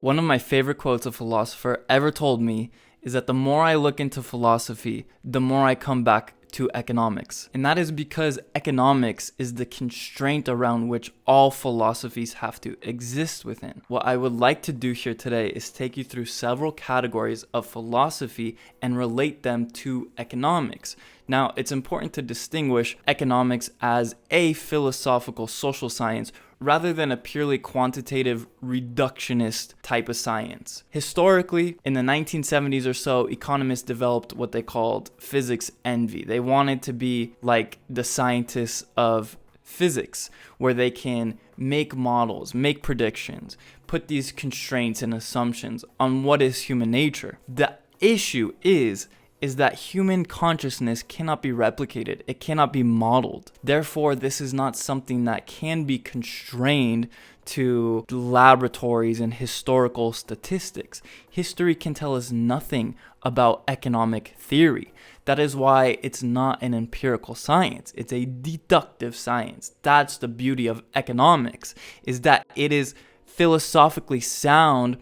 One of my favorite quotes a philosopher ever told me is that the more I look into philosophy, the more I come back to economics. And that is because economics is the constraint around which all philosophies have to exist within. What I would like to do here today is take you through several categories of philosophy and relate them to economics. Now, it's important to distinguish economics as a philosophical social science rather than a purely quantitative reductionist type of science. Historically, in the 1970s or so, economists developed what they called physics envy. They wanted to be like the scientists of physics, where they can make models, make predictions, put these constraints and assumptions on what is human nature. The issue is that human consciousness cannot be replicated. It cannot be modeled. Therefore, this is not something that can be constrained to laboratories and historical statistics. History can tell us nothing about economic theory. That is why it's not an empirical science. It's a deductive science. That's the beauty of economics, is that it is philosophically sound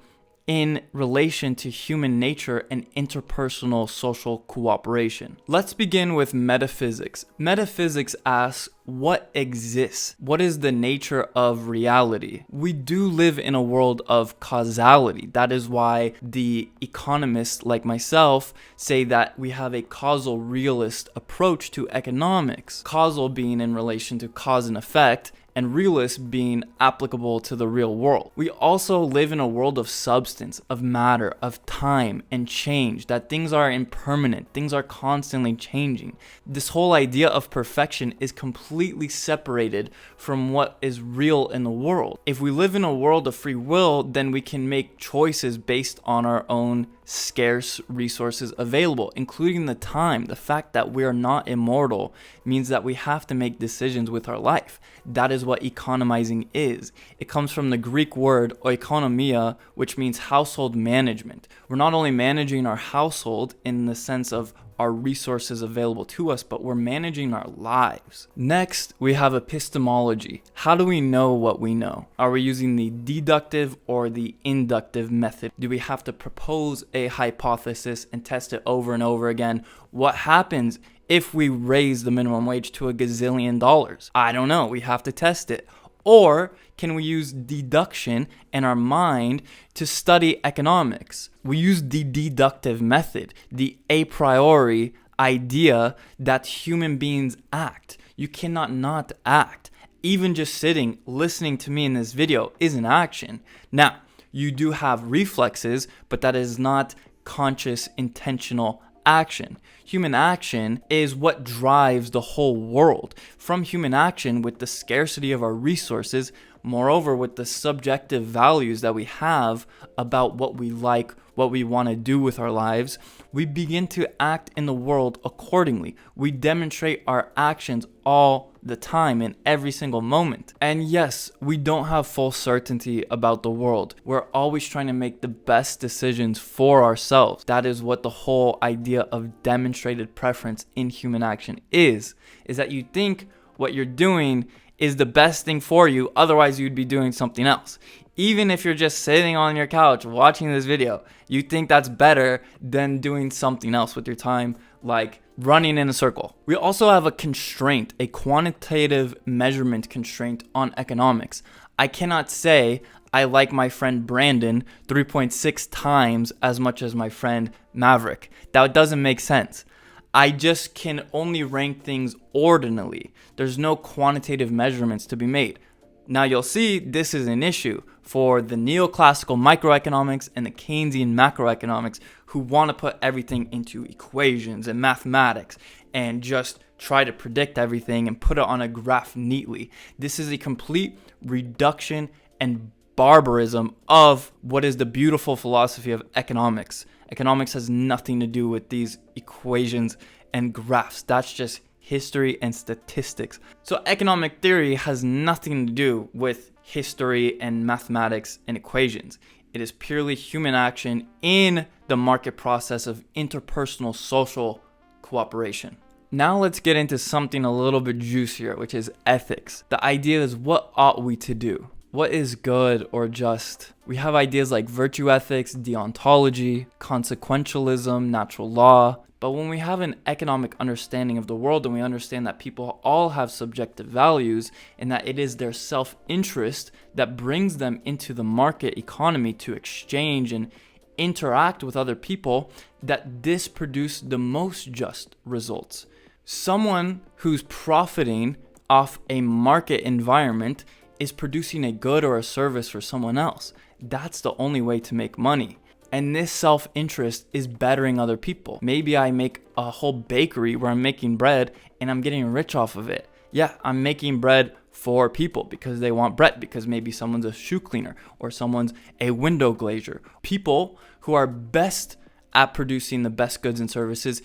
in relation to human nature and interpersonal social cooperation. Let's begin with metaphysics. Metaphysics asks, what exists? What is the nature of reality? We do live in a world of causality. That is why the economists like myself say that we have a causal realist approach to economics. Causal being in relation to cause and effect, and realist being applicable to the real world. We also live in a world of substance, of matter, of time and change, that things are impermanent, things are constantly changing. This whole idea of perfection is completely separated from what is real in the world. If we live in a world of free will, then we can make choices based on our own scarce resources available, including the time. The fact that we are not immortal means that we have to make decisions with our life. That is what economizing is. It comes from the Greek word oikonomia, which means household management. We're not only managing our household in the sense of our resources available to us, but we're managing our lives. Next, we have epistemology. How do we know what we know? Are we using the deductive or the inductive method? Do we have to propose a hypothesis and test it over and over again? What happens if we raise the minimum wage to $1 gazillion? I don't know. We have to test it. Or can we use deduction and our mind to study economics? We use the deductive method, the a priori idea that human beings act. You cannot not act. Even just sitting, listening to me in this video is an action. Now, you do have reflexes, but that is not conscious, intentional action. Human action is what drives the whole world. From human action, with the scarcity of our resources, moreover with the subjective values that we have about what we like, what we want to do with our lives, we begin to act in the world accordingly. We demonstrate our actions all the time in every single moment. And yes, we don't have full certainty about the world. We're always trying to make the best decisions for ourselves. That is what the whole idea of demonstrated preference in human action is that you think what you're doing is the best thing for you, otherwise you'd be doing something else. Even if you're just sitting on your couch watching this video, you think that's better than doing something else with your time, like running in a circle. We also have a constraint, a quantitative measurement constraint on economics. I cannot say I like my friend Brandon 3.6 times as much as my friend Maverick. That doesn't make sense. I just can only rank things ordinally. There's no quantitative measurements to be made. Now you'll see this is an issue for the neoclassical microeconomics and the Keynesian macroeconomics who want to put everything into equations and mathematics and just try to predict everything and put it on a graph neatly. This is a complete reduction and barbarism of what is the beautiful philosophy of economics. Economics has nothing to do with these equations and graphs. That's just history and statistics. So economic theory has nothing to do with history and mathematics and equations. It is purely human action in the market process of interpersonal social cooperation. Now let's get into something a little bit juicier, which is ethics. The idea is, what ought we to do? What is good or just? We have ideas like virtue ethics, deontology, consequentialism, natural law. But when we have an economic understanding of the world and we understand that people all have subjective values and that it is their self-interest that brings them into the market economy to exchange and interact with other people, that this produces the most just results. Someone who's profiting off a market environment is producing a good or a service for someone else. That's the only way to make money. And this self-interest is bettering other people. Maybe I make a whole bakery where I'm making bread and I'm getting rich off of it. Yeah, I'm making bread for people because they want bread, because maybe someone's a shoe cleaner or someone's a window glazier. People who are best at producing the best goods and services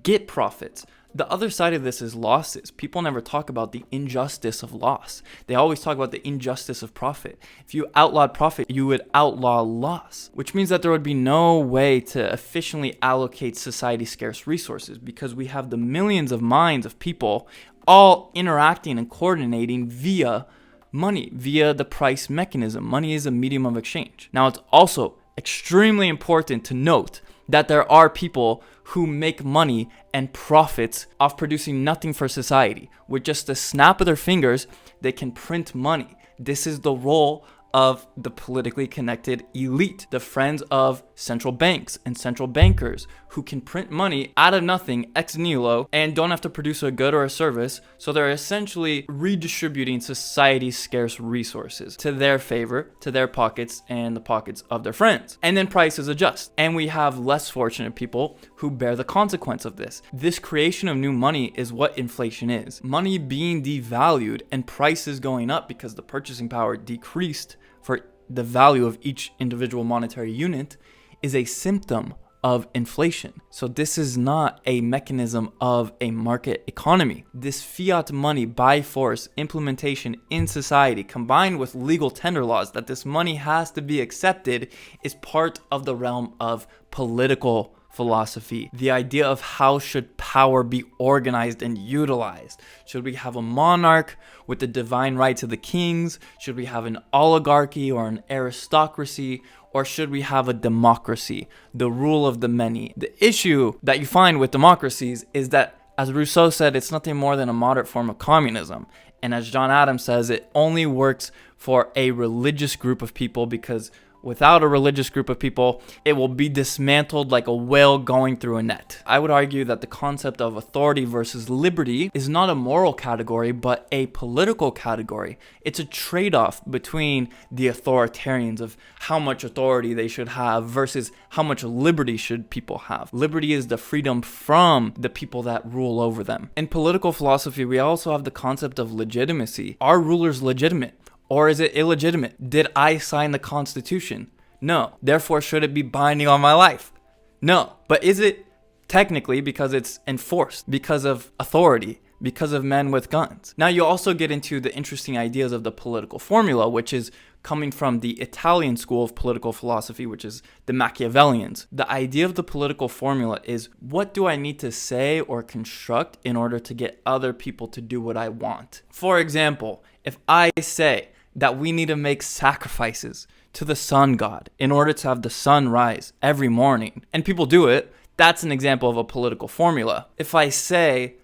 get profits. The other side of this is losses. People never talk about the injustice of loss. They always talk about the injustice of profit. If you outlawed profit, you would outlaw loss, which means that there would be no way to efficiently allocate society's scarce resources because we have the millions of minds of people all interacting and coordinating via money, via the price mechanism. Money is a medium of exchange. Now, it's also extremely important to note that there are people who make money and profits off producing nothing for society. With just a snap of their fingers, they can print money. This is the role of the politically connected elite, the friends of central banks and central bankers who can print money out of nothing ex nihilo and don't have to produce a good or a service. So they're essentially redistributing society's scarce resources to their favor, to their pockets and the pockets of their friends. And then prices adjust. And we have less fortunate people who bear the consequence of this. This creation of new money is what inflation is. Money being devalued and prices going up because the purchasing power decreased for the value of each individual monetary unit is a symptom of inflation. So this is not a mechanism of a market economy. This fiat money by force implementation in society combined with legal tender laws that this money has to be accepted is part of the realm of political philosophy. The idea of how should power be organized and utilized. Should we have a monarch with the divine rights of the kings? Should we have an oligarchy or an aristocracy? Or should we have a democracy, the rule of the many? The issue that you find with democracies is that, as Rousseau said, it's nothing more than a moderate form of communism. And as John Adams says, it only works for a religious group of people because without a religious group of people, it will be dismantled like a whale going through a net. I would argue that the concept of authority versus liberty is not a moral category, but a political category. It's a trade-off between the authoritarians of how much authority they should have versus how much liberty should people have. Liberty is the freedom from the people that rule over them. In political philosophy, we also have the concept of legitimacy. Are rulers legitimate? Or is it illegitimate? Did I sign the Constitution? No. Therefore, should it be binding on my life? No. But is it technically because it's enforced, because of authority, because of men with guns? Now, you also get into the interesting ideas of the political formula, which is coming from the Italian school of political philosophy, which is the Machiavellians. The idea of the political formula is, what do I need to say or construct in order to get other people to do what I want? For example, if I say that we need to make sacrifices to the sun god in order to have the sun rise every morning, and people do it, that's an example of a political formula. If I say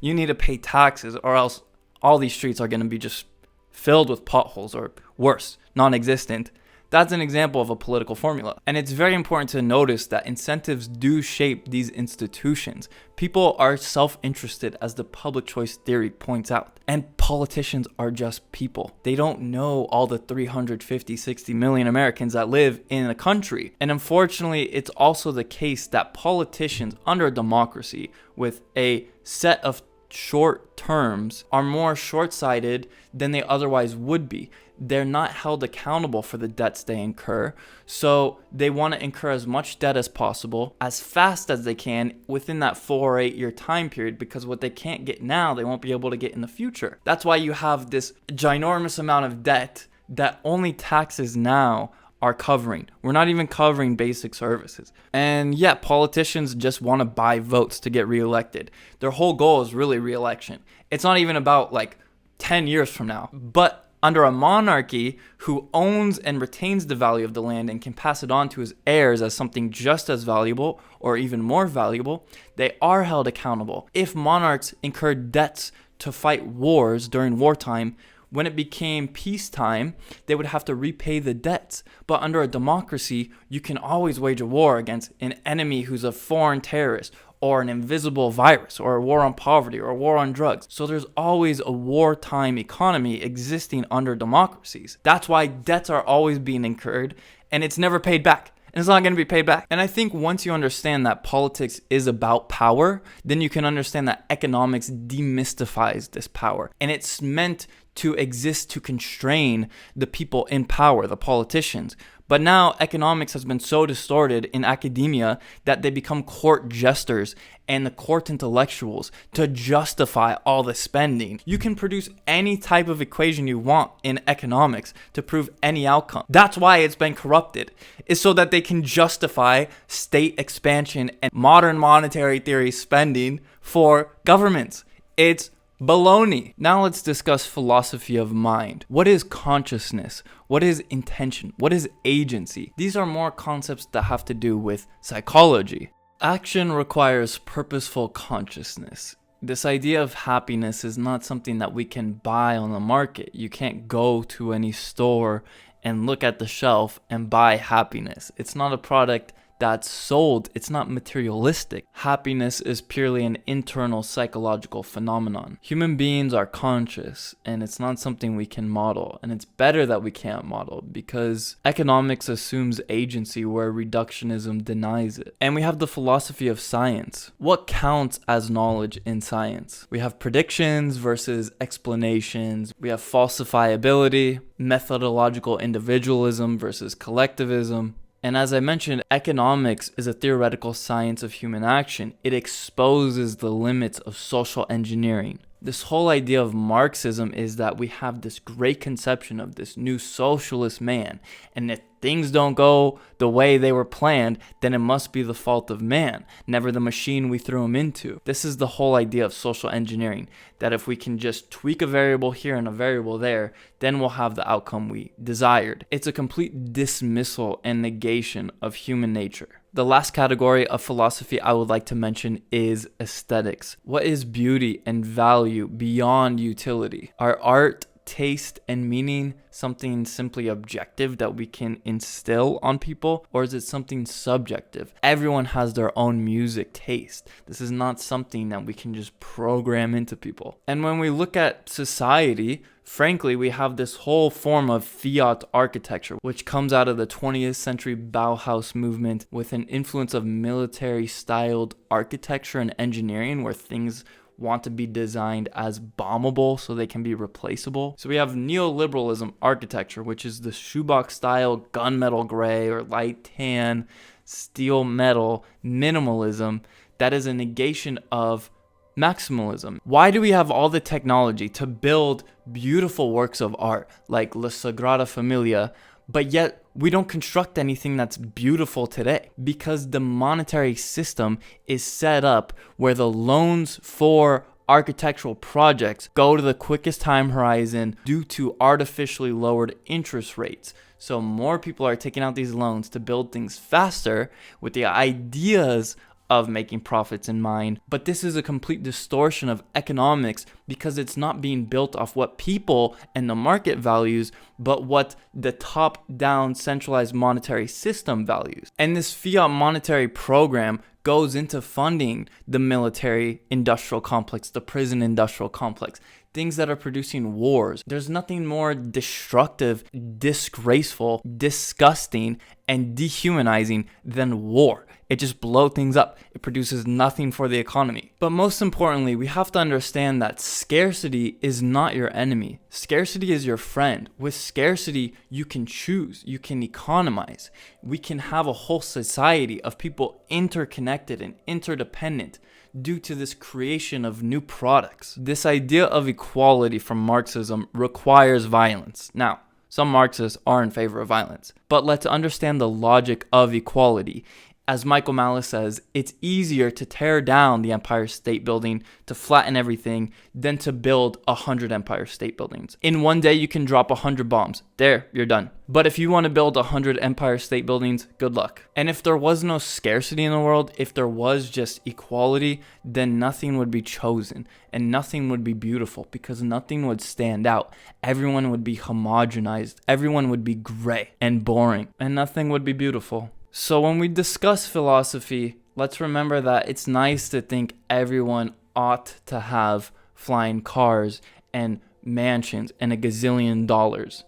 you need to pay taxes or else all these streets are going to be just filled with potholes or worse, non-existent, that's an example of a political formula. And it's very important to notice that incentives do shape these institutions. People are self-interested, as the public choice theory points out. And politicians are just people. They don't know all the 350, 60 million Americans that live in a country. And unfortunately, it's also the case that politicians under a democracy with a set of short terms are more short-sighted than they otherwise would be. They're not held accountable for the debts they incur, so they want to incur as much debt as possible, as fast as they can within that 4 or 8 year time period, because what they can't get now, they won't be able to get in the future. That's why you have this ginormous amount of debt that only taxes now are covering. We're not even covering basic services. And yeah, politicians just want to buy votes to get reelected. Their whole goal is really reelection. It's not even about like 10 years from now. But Under a monarchy who owns and retains the value of the land and can pass it on to his heirs as something just as valuable or even more valuable, they are held accountable. If monarchs incurred debts to fight wars during wartime, when it became peacetime, they would have to repay the debts. But under a democracy, you can always wage a war against an enemy who's a foreign terrorist, or an invisible virus, or a war on poverty, or a war on drugs. So there's always a wartime economy existing under democracies. That's why debts are always being incurred, and it's never paid back. And it's not going to be paid back. And I think once you understand that politics is about power, then you can understand that economics demystifies this power. And it's meant to exist to constrain the people in power, the politicians. But now economics has been so distorted in academia that they become court jesters and the court intellectuals to justify all the spending. You can produce any type of equation you want in economics to prove any outcome. That's why it's been corrupted, is so that they can justify state expansion and modern monetary theory spending for governments. It's baloney. Now let's discuss philosophy of mind. What is consciousness? What is intention? What is agency? These are more concepts that have to do with psychology. Action requires purposeful consciousness. This idea of happiness is not something that we can buy on the market. You can't go to any store and look at the shelf and buy happiness. It's not a product that's sold. It's not materialistic. Happiness is purely an internal psychological phenomenon. Human beings are conscious, and it's not something we can model. And it's better that we can't model because economics assumes agency where reductionism denies it. And we have the philosophy of science. What counts as knowledge in science? We have predictions versus explanations. We have falsifiability, methodological individualism versus collectivism. And as I mentioned, economics is a theoretical science of human action. It exposes the limits of social engineering. This whole idea of Marxism is that we have this great conception of this new socialist man, and if things don't go the way they were planned, then it must be the fault of man, never the machine we threw him into. This is the whole idea of social engineering, that if we can just tweak a variable here and a variable there, then we'll have the outcome we desired. It's a complete dismissal and negation of human nature. The last category of philosophy I would like to mention is aesthetics. What is beauty and value beyond utility? Are art, taste, and meaning something simply objective that we can instill on people, or is it something subjective? Everyone has their own music taste. This is not something that we can just program into people. And when we look at society, frankly, we have this whole form of fiat architecture, which comes out of the 20th century Bauhaus movement with an influence of military-styled architecture and engineering where things want to be designed as bombable so they can be replaceable. So we have neoliberalism architecture, which is the shoebox style gunmetal gray or light tan steel metal minimalism that is a negation of maximalism. Why do we have all the technology to build beautiful works of art like La Sagrada Familia, but yet we don't construct anything that's beautiful today? Because the monetary system is set up where the loans for architectural projects go to the quickest time horizon due to artificially lowered interest rates. So more people are taking out these loans to build things faster with the ideas of making profits in mind. But this is a complete distortion of economics because it's not being built off what people and the market values, but what the top-down centralized monetary system values. And this fiat monetary program goes into funding the military industrial complex, the prison industrial complex, things that are producing wars. There's nothing more destructive, disgraceful, disgusting, and dehumanizing than war. It just blows things up. It produces nothing for the economy. But most importantly, we have to understand that scarcity is not your enemy. Scarcity is your friend. With scarcity, you can choose. You can economize. We can have a whole society of people interconnected and interdependent due to this creation of new products. This idea of equality from Marxism requires violence. Now, some Marxists are in favor of violence, but let's understand the logic of equality. As Michael Malice says, it's easier to tear down the Empire State Building, to flatten everything, than to build 100 Empire State Buildings. In one day, you can drop 100 bombs. There, you're done. But if you want to build 100 Empire State Buildings, good luck. And if there was no scarcity in the world, if there was just equality, then nothing would be chosen and nothing would be beautiful, because nothing would stand out. Everyone would be homogenized. Everyone would be gray and boring, and nothing would be beautiful. So when we discuss philosophy, let's remember that it's nice to think everyone ought to have flying cars and mansions and a gazillion dollars.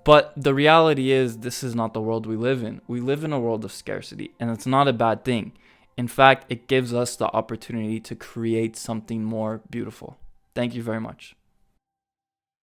But the reality is, this is not the world we live in. We live in a world of scarcity, and it's not a bad thing. In fact, it gives us the opportunity to create something more beautiful. Thank you very much.